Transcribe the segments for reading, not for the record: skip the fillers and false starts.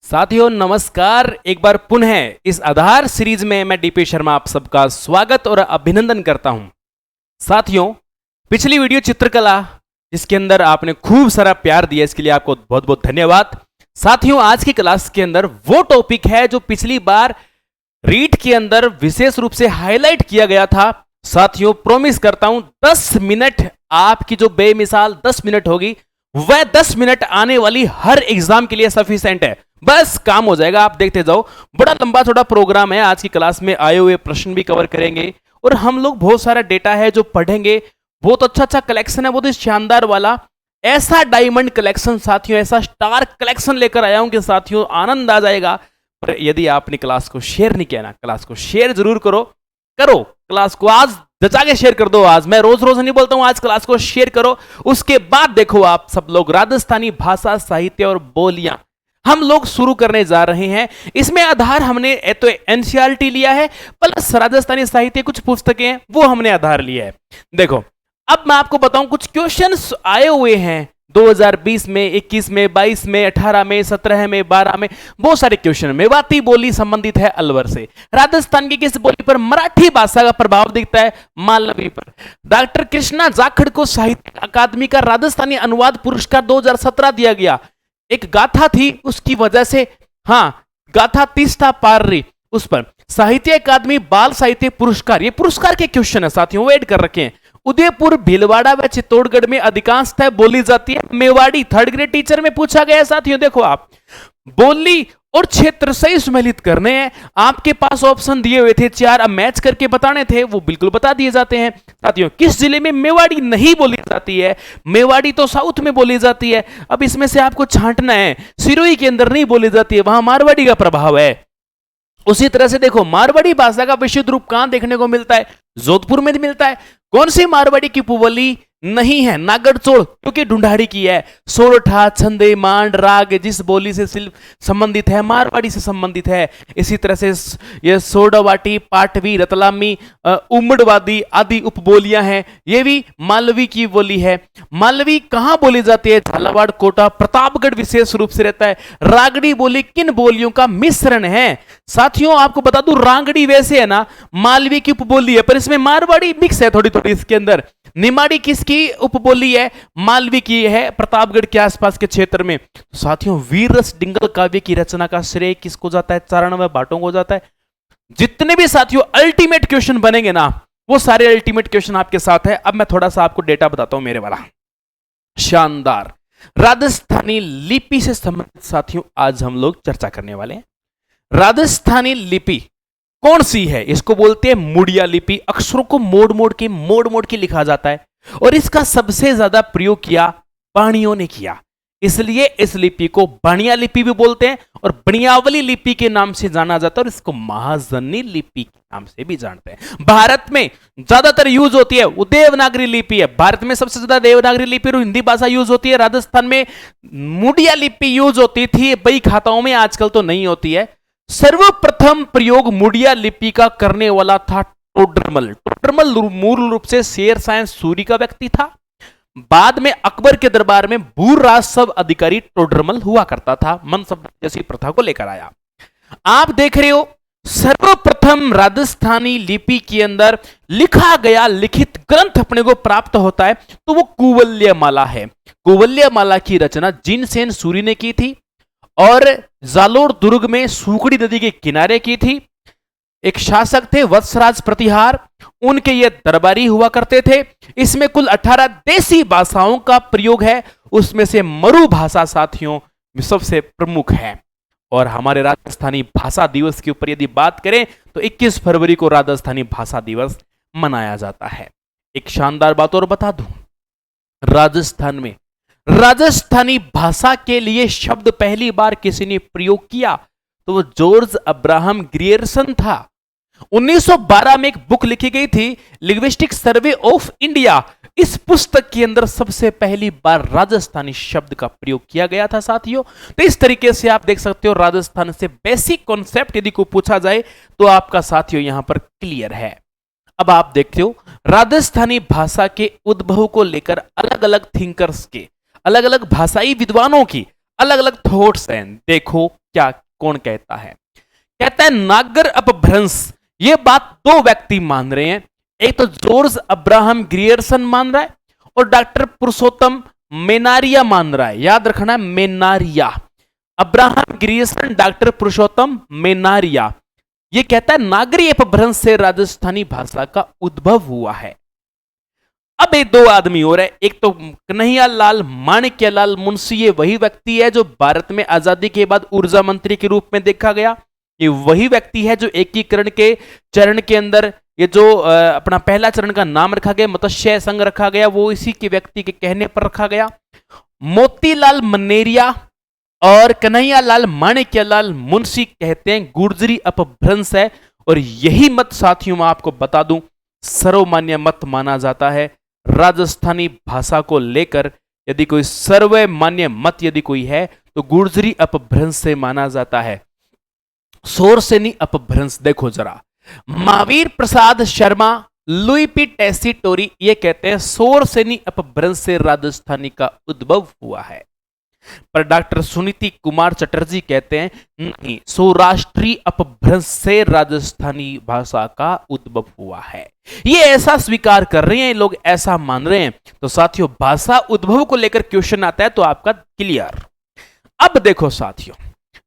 साथियों नमस्कार। एक बार पुनः इस आधार सीरीज में मैं डीपी शर्मा आप सबका स्वागत और अभिनंदन करता हूं। साथियों, पिछली वीडियो चित्रकला जिसके अंदर आपने खूब सारा प्यार दिया, इसके लिए आपको बहुत बहुत धन्यवाद। साथियों, आज की क्लास के अंदर वो टॉपिक है जो पिछली बार रीट के अंदर विशेष रूप से हाईलाइट किया गया था। साथियों, प्रॉमिस करता हूं 10 मिनट आपकी जो बेमिसाल 10 मिनट होगी, वह 10 मिनट आने वाली हर एग्जाम के लिए सफिशिएंट है। बस काम हो जाएगा, आप देखते जाओ। बड़ा लंबा थोड़ा प्रोग्राम है। आज की क्लास में आए हुए प्रश्न भी कवर करेंगे और हम लोग बहुत सारा डेटा है जो पढ़ेंगे। बहुत अच्छा कलेक्शन है, बहुत ही शानदार वाला। ऐसा डायमंड कलेक्शन साथियों, ऐसा स्टार कलेक्शन लेकर आया हूं कि साथियों आनंद आ जाएगा। पर यदि आपने क्लास को शेयर नहीं किया ना, क्लास को शेयर जरूर करो क्लास को आज जचा के शेयर कर दो। आज मैं रोज रोज नहीं बोलता हूं, आज क्लास को शेयर करो। उसके बाद देखो आप सब लोग राजस्थानी भाषा साहित्य और बोलियां हम लोग शुरू करने जा रहे हैं। इसमें आधार हमने तो एनसीईआरटी लिया है, प्लस राजस्थानी साहित्य कुछ पुस्तकें हैं वो हमने आधार लिया है। देखो, अब मैं आपको बताऊं कुछ क्वेश्चंस आए हुए हैं 2020 में, 21 में, 22 में, 18 में, 17 में, 12 में। बहुत सारे क्वेश्चन। मेवाती बोली संबंधित है अलवर से। राजस्थान की किस बोली पर मराठी भाषा का प्रभाव दिखता है? मालवी पर। डॉक्टर कृष्णा जाखड़ को साहित्य अकादमी का राजस्थानी अनुवाद पुरस्कार 2017 दिया गया। एक गाथा थी, उसकी वजह से, गाथा तीस्ता पार्री, उस पर साहित्य अकादमी बाल साहित्य पुरस्कार। ये पुरस्कार के क्वेश्चन है साथियों, वेट कर रखे हैं। उदयपुर, भीलवाड़ा व चित्तौड़गढ़ में अधिकांशतः बोली जाती है मेवाड़ी। थर्ड ग्रेड टीचर में पूछा गया है साथियों। देखो, आप बोली और क्षेत्र सही सम्मिलित करने हैं। आपके पास ऑप्शन दिए हुए थे 4, अब मैच करके बताने थे, वो बिल्कुल बता दिए जाते हैं। साथियों, किस जिले में मेवाड़ी नहीं बोली जाती है? मेवाड़ी तो साउथ में बोली जाती है। अब इसमें से आपको छांटना है। सिरोही के अंदर नहीं बोली जाती है, वहां मारवाड़ी का प्रभाव है। उसी तरह से देखो, मारवाड़ी भाषा का विशुद्ध रूप कहां देखने को मिलता है? जोधपुर में मिलता है। कौन सी मारवाड़ी की उपबोली नहीं है? नागरचोड़, क्योंकि ढूंढाड़ी की है। सोरठा, छंदे, मांड, राग जिस बोली से संबंधित है, मारवाड़ी से संबंधित है। इसी तरह से ये सोडावाटी, पाटवी, रतलामी, उमड़वादी आदि उपबोलियां हैं, ये भी मालवी की बोली है। मालवी कहां बोली जाती है? झालावाड़, कोटा, प्रतापगढ़ विशेष रूप से रहता है। रागड़ी बोली किन बोलियों का मिश्रण है? साथियों, आपको बता दूं, रांगड़ी वैसे है ना मालवी की उपबोली है, पर इसमें मारवाड़ी मिक्स है थोड़ी थोड़ी इसके अंदर। निमाड़ी किसकी उपबोली है? मालवी की है, प्रतापगढ़ के आसपास के क्षेत्र में। साथियों, वीर रस डिंगल काव्य की रचना का श्रेय किसको जाता है? चारण व भाटों को जाता है। जितने भी साथियों अल्टीमेट क्वेश्चन बनेंगे ना, वो सारे अल्टीमेट क्वेश्चन आपके साथ है। अब मैं थोड़ा सा आपको डेटा बताता हूं मेरे वाला शानदार। राजस्थानी लिपि से संबंधित साथियों आज हम लोग चर्चा करने वाले हैं। राजस्थानी लिपि कौन सी है? इसको बोलते हैं मुड़िया लिपि। अक्षरों को मोड़ मोड़ के लिखा जाता है और इसका सबसे ज्यादा प्रयोग किया बाणियों ने किया, इसलिए इस लिपि को बाणिया लिपि भी बोलते हैं और बणियावली लिपि के नाम से जाना जाता है और इसको महाजनी लिपि के नाम से भी जानते हैं। भारत में ज्यादातर यूज होती है वो देवनागरी लिपि है। भारत में सबसे ज्यादा देवनागरी लिपि और हिंदी भाषा यूज होती है। राजस्थान में मुड़िया लिपि यूज होती थी बही खाताओं में, आजकल तो नहीं होती है। सर्वप्रथम प्रयोग मुड़िया लिपि का करने वाला था टोडरमल। टोडरमल मूल रूप से शेरशाह सूरी का व्यक्ति था। बाद में अकबर के दरबार में बूर राजस्व अधिकारी टोडरमल हुआ करता था। मनसब जैसी प्रथा को लेकर आया। आप देख रहे हो, सर्वप्रथम राजस्थानी लिपि के अंदर लिखा गया लिखित ग्रंथ अपने को प्राप्त होता है तो वो कुवल्यमाला है। कुवल्यमाला की रचना जिनसेन सूरी ने की थी और जालोर दुर्ग में सूकड़ी नदी के किनारे की थी। एक शासक थे वत्सराज प्रतिहार, उनके ये दरबारी हुआ करते थे। इसमें कुल 18 देसी भाषाओं का प्रयोग है, उसमें से मरु भाषा साथियों सबसे प्रमुख है। और हमारे राजस्थानी भाषा दिवस के ऊपर यदि बात करें तो 21 फरवरी को राजस्थानी भाषा दिवस मनाया जाता है। एक शानदार बात और बता दूं, राजस्थान में राजस्थानी भाषा के लिए शब्द पहली बार किसी ने प्रयोग किया तो वो जॉर्ज अब्राहम ग्रियर्सन था। 1912 में एक बुक लिखी गई थी, लिंग्विस्टिक सर्वे ऑफ इंडिया। इस पुस्तक के अंदर सबसे पहली बार राजस्थानी शब्द का प्रयोग किया गया था साथियों। तो इस तरीके से आप देख सकते हो, राजस्थान से बेसिक कॉन्सेप्ट यदि को पूछा जाए तो आपका साथियों यहां पर क्लियर है। अब आप देखते हो, राजस्थानी भाषा के उद्भव को लेकर अलग अलग थिंकर्स के, अलग अलग भाषाई विद्वानों की अलग अलग थॉट्स हैं। देखो, क्या कौन कहता है? कहता है नागर अपभ्रंश। ये बात दो व्यक्ति मान रहे हैं, एक तो जॉर्ज अब्राहम ग्रियर्सन मान रहा है और डॉक्टर पुरुषोत्तम मेनारिया मान रहा है। याद रखना है, मेनारिया। अब्राहम ग्रियर्सन, डॉक्टर पुरुषोत्तम मेनारिया। ये कहता है नागरी अपभ्रंश से राजस्थानी भाषा का उद्भव हुआ है। अब ये दो आदमी और है, एक तो कन्हैयालाल माणिक्यलाल मुंशी, ये वही व्यक्ति है जो भारत में आजादी के बाद ऊर्जा मंत्री के रूप में देखा गया। ये वही व्यक्ति है जो एकीकरण के चरण के अंदर ये जो अपना पहला चरण का नाम रखा गया, मत्स्य संघ रखा गया, वो इसी के व्यक्ति के कहने पर रखा गया। मोतीलाल मनेरिया और कन्हैयालाल माणिक्यलाल मुंशी कहते हैं गुर्जरी अपभ्रंश है, और यही मत साथियों मैं आपको बता दूं सर्वमान्य मत माना जाता है राजस्थानी भाषा को लेकर। यदि कोई सर्वमान्य मत यदि कोई है तो गुर्जरी अपभ्रंश से माना जाता है। सोरसेनी अपभ्रंश देखो जरा, महावीर प्रसाद शर्मा, लुई पी टेसीटोरी ये कहते हैं सोरसेनी अपभ्रंश से राजस्थानी का उद्भव हुआ है, पर डॉक्टर सुनीति कुमार चटर्जी कहते हैं नहीं, सौराष्ट्रीय अपभ्रंश से राजस्थानी भाषा का उद्भव हुआ है। ये ऐसा स्वीकार कर रहे हैं लोग, ऐसा मान रहे हैं। तो साथियों भाषा उद्भव को लेकर क्वेश्चन आता है तो आपका क्लियर। अब देखो साथियों,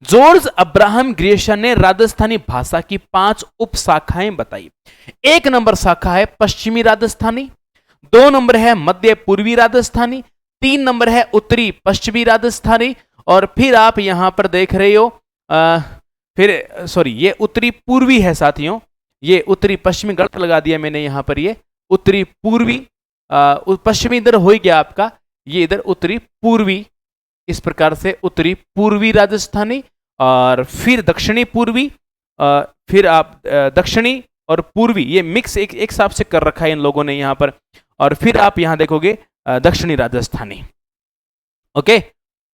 जॉर्ज अब्राहम ग्रियर्सन ने राजस्थानी भाषा की 5 उपशाखाएं बताई। 1 नंबर शाखा है पश्चिमी राजस्थानी, 2 नंबर है मध्य पूर्वी राजस्थानी, 3 नंबर है उत्तरी पश्चिमी राजस्थानी, और फिर आप यहां पर देख रहे हो ये उत्तरी पूर्वी है साथियों, ये उत्तरी पश्चिमी गलत लगा दिया मैंने यहां पर, ये उत्तरी पूर्वी पश्चिमी इधर हो गया आपका, ये इधर उत्तरी पूर्वी, इस प्रकार से उत्तरी पूर्वी राजस्थानी, और फिर दक्षिणी पूर्वी, फिर आप दक्षिणी और पूर्वी, ये मिक्स एक हिसाब से कर रखा है इन लोगों ने यहां पर, और फिर आप यहां देखोगे दक्षिणी राजस्थानी। ओके,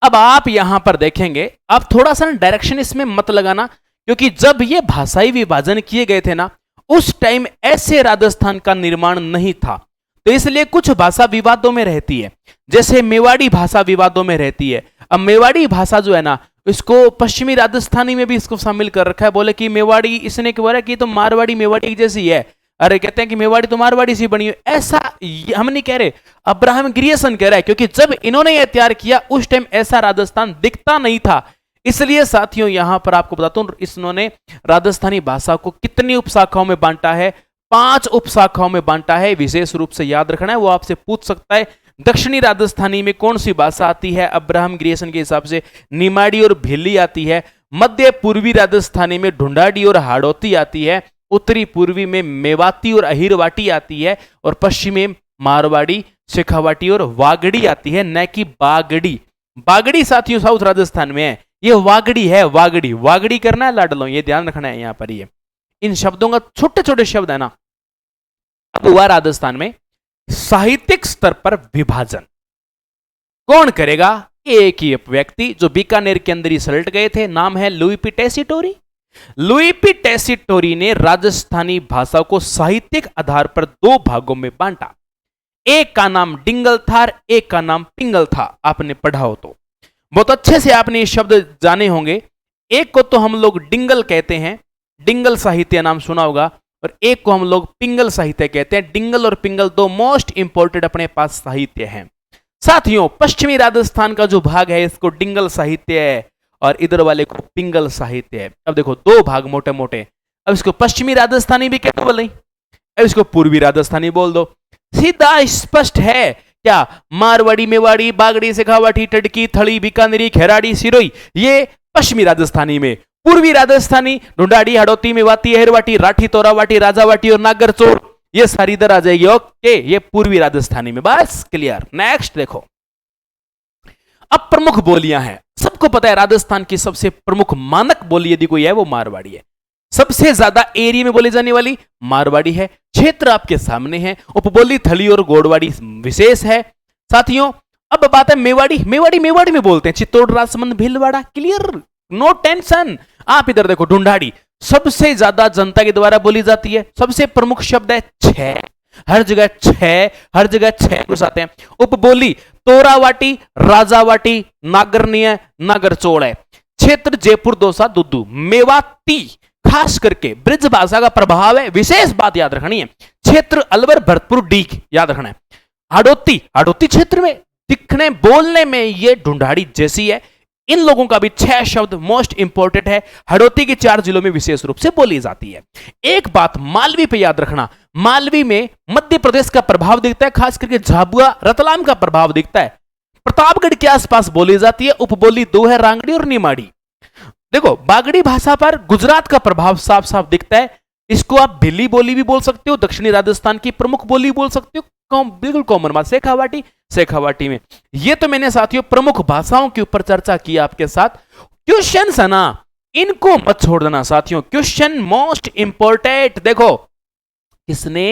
अब आप यहां पर देखेंगे, आप थोड़ा सा डायरेक्शन इसमें मत लगाना, क्योंकि जब ये भाषाई विभाजन किए गए थे ना, उस टाइम ऐसे राजस्थान का निर्माण नहीं था, तो इसलिए कुछ भाषा विवादों में रहती है, जैसे मेवाड़ी भाषा विवादों में रहती है। अब मेवाड़ी भाषा जो है ना, इसको पश्चिमी राजस्थानी में भी इसको शामिल कर रखा है, बोले कि मेवाड़ी, इसने क्या बोला कि तो मारवाड़ी मेवाड़ी जैसी है, अरे कहते हैं कि मेवाड़ी तो मारवाड़ी सी बनी है, ऐसा हम नहीं कह रहे, अब्राहम ग्रियर्सन कह रहा है, क्योंकि जब इन्होंने यह तैयार किया उस टाइम ऐसा राजस्थान दिखता नहीं था। इसलिए साथियों यहां पर आपको बताता हूं, इन्होंने राजस्थानी भाषा को कितनी उपशाखाओं में बांटा है, 5 उपशाखाओं में बांटा है। विशेष रूप से याद रखना है, वो आपसे पूछ सकता है दक्षिणी राजस्थानी में कौन सी भाषा आती है, अब्राहम ग्रियर्सन के हिसाब से निमाड़ी और भिल्ली आती है, मध्य पूर्वी राजस्थानी में ढूंढाड़ी और हाड़ौती आती है, उत्तरी पूर्वी में मेवाती और अहिरवाटी आती है, और पश्चिमी में मारवाड़ी, शेखावाटी और वागड़ी आती है, न कि बागड़ी। बागड़ी साथियों साउथ राजस्थान में है, ये वागड़ी है, वागड़ी वागड़ी करना है लाडलो, ये ध्यान रखना है यहां पर। ये इन शब्दों का छोटे छोटे शब्द है ना। अब हुआ राजस्थान में साहित्यिक स्तर पर विभाजन, कौन करेगा? एक ही व्यक्ति जो बीकानेर के अंदर ही सलट गए थे, नाम है लुई पी टेसीटोरी। लुई पी टेसीटोरी ने राजस्थानी भाषा को साहित्यिक आधार पर 2 भागों में बांटा। एक का नाम डिंगल था, एक का नाम पिंगल था। आपने पढ़ा हो तो बहुत अच्छे से आपने ये शब्द जाने होंगे। एक को तो हम लोग डिंगल कहते हैं, डिंगल साहित्य नाम सुना होगा, और एक को हम लोग पिंगल साहित्य कहते हैं। डिंगल और पिंगल 2 मोस्ट इंपोर्टेंट अपने पास साहित्य हैं साथियों। पश्चिमी राजस्थान का जो भाग है इसको डिंगल साहित्य है, और इधर वाले को पिंगल साहित्य है। अब देखो 2 भाग मोटे मोटे। अब इसको पश्चिमी राजस्थानी भी कहते बोल नहीं, अब इसको पूर्वी राजस्थानी बोल दो, सीधा स्पष्ट है क्या? मारवाड़ी, मेवाड़ी, बागड़ी, शेखावाटी, टडकी, थड़ी, बीकानेरी, खेराड़ी, सिरोही, ये पश्चिमी राजस्थानी में। पूर्वी राजस्थानी ढूंढाड़ी, हड़ौती, मेवाती, अहिरवाटी, राठी, तोरावाटी, राजावाटी और नागरचोर, ये सारी इधर आ जाएगी। ओके, ये पूर्वी राजस्थानी में। बस क्लियर। नेक्स्ट देखो, अब प्रमुख बोलियां हैं। सबको पता है राजस्थान की सबसे प्रमुख मानक बोली यदि कोई है वो मारवाड़ी है। सबसे ज्यादा एरिया में बोली जाने वाली मारवाड़ी है। क्षेत्र आपके सामने है, उपबोली थली और गोड़वाड़ी विशेष है साथियों। अब बात है मेवाड़ी। मेवाड़ी मेवाड़ी में बोलते हैं, Chittor, Rajsamand, Bhilwara. Clear, no tension. आप इधर देखो, ढूंढाड़ी सबसे ज्यादा जनता के द्वारा बोली जाती है। सबसे प्रमुख शब्द है छह, हर जगह छह, हर जगह छह घुसाते हैं। उपबोली तोरावाटी, राजावाटी, नागरनीय, नागरचोड़ है। क्षेत्र जयपुर दौसा दुद्दू मेवाती खास करके ब्रिज भाषा का प्रभाव है, विशेष बात याद रखनी है। क्षेत्र अलवर भरतपुर डीग याद रखना है। हाड़ौती, हाड़ौती क्षेत्र में दिखने बोलने में ये ढूंढाड़ी जैसी है। इन लोगों का भी 6 शब्द मोस्ट इंपोर्टेंट है। हाड़ौती के 4 जिलों में विशेष रूप से बोली जाती है। एक बात मालवी पे याद रखना, मालवी में मध्य प्रदेश का प्रभाव दिखता है, खास करके झाबुआ रतलाम का प्रभाव दिखता है। प्रतापगढ़ के आसपास बोली जाती है। उपबोली 2 है, रांगड़ी और निमाड़ी। देखो बागड़ी भाषा पर गुजरात का प्रभाव साफ साफ दिखता है। इसको आप भिल्ली बोली भी बोल सकते हो, दक्षिणी राजस्थान की प्रमुख बोली बोल सकते हो, बिल्कुल कॉमन बात। शेखावाटी, शेखावाटी में ये तो मैंने साथियों प्रमुख भाषाओं के ऊपर चर्चा की आपके साथ। क्वेश्चन है ना, इनको मत छोड़ देना साथियों, क्वेश्चन मोस्ट इंपोर्टेंट। देखो किसने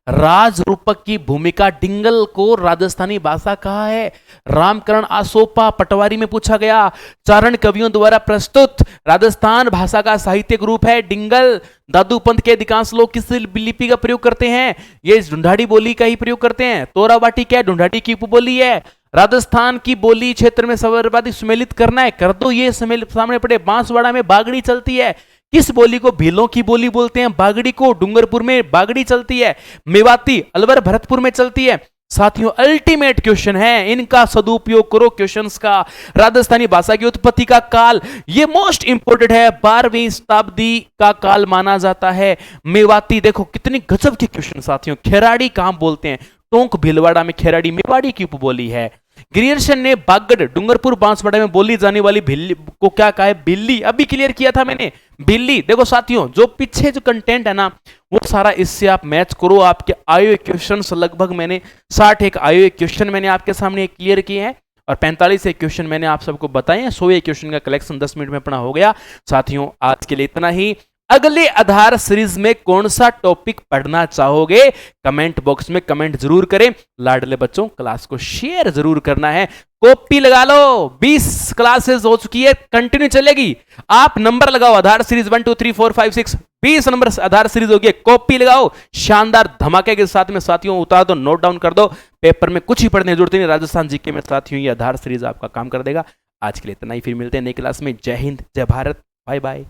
राज रूपक की भूमिका डिंगल को राजस्थानी भाषा कहा है? रामकरण आसोपा पटवारी में पूछा गया। चारण कवियों द्वारा प्रस्तुत राजस्थान भाषा का साहित्यिक रूप है डिंगल। दादू पंथ के अधिकांश लोग किस लिपि का प्रयोग करते हैं? ये ढूंढाड़ी बोली का ही प्रयोग करते हैं। तोराबाटी क्या ढूंढाड़ी की उपबोली है। राजस्थान की बोली क्षेत्र में सर्वाधिक सुमेलित करना है, कर दो। ये सामने पड़े बांसवाड़ा में बागड़ी चलती है। किस बोली को भीलों की बोली बोलते हैं? बागड़ी को। डूंगरपुर में बागड़ी चलती है। मेवाती अलवर भरतपुर में चलती है। साथियों अल्टीमेट क्वेश्चन है, इनका सदुपयोग करो क्वेश्चंस का। राजस्थानी भाषा की उत्पत्ति का काल ये मोस्ट इंपोर्टेंट है, 12वीं शताब्दी का काल माना जाता है। मेवाती देखो कितनी गजब के क्वेश्चन साथियों। खेराड़ी कहां बोलते हैं? टोंक भीलवाड़ा में खेराड़ी मेवाड़ी की उपबोली है। ग्रियर्सन ने बागड़ डूंगरपुर बांसवाड़ा में बोली जाने वाली भिल्ली को क्या कहा है? बिल्ली। अभी क्लियर किया था मैंने, बिल्ली। देखो साथियों जो पीछे जो कंटेंट है ना वो सारा इससे आप मैच करो। आपके आए हुए क्वेश्चन लगभग मैंने 61 आए हुए क्वेश्चन मैंने आपके सामने क्लियर किए हैं और 45 एक क्वेश्चन मैंने आप सबको बताए हैं। 100 क्वेश्चन का कलेक्शन 10 मिनट में अपना हो गया। साथियों आज के लिए इतना ही। अगले आधार सीरीज में कौन सा टॉपिक पढ़ना चाहोगे कमेंट बॉक्स में कमेंट जरूर करें। लाडले बच्चों क्लास को शेयर जरूर करना है। कॉपी लगा लो, 20 क्लासेस हो चुकी है, कंटिन्यू चलेगी। आप नंबर लगाओ आधार सीरीज 1 2 3 4 5 6 20 नंबर आधार सीरीज होगी। कॉपी लगाओ शानदार धमाके के साथ में साथियों, उतार दो, नोट डाउन कर दो। पेपर में कुछ ही पढ़ने की जरूरत नहीं, राजस्थान जीके में साथियों ये आधार सीरीज आपका काम कर देगा। आज के लिए इतना ही, फिर मिलते हैं नई क्लास में। जय हिंद, जय भारत, बाय बाय।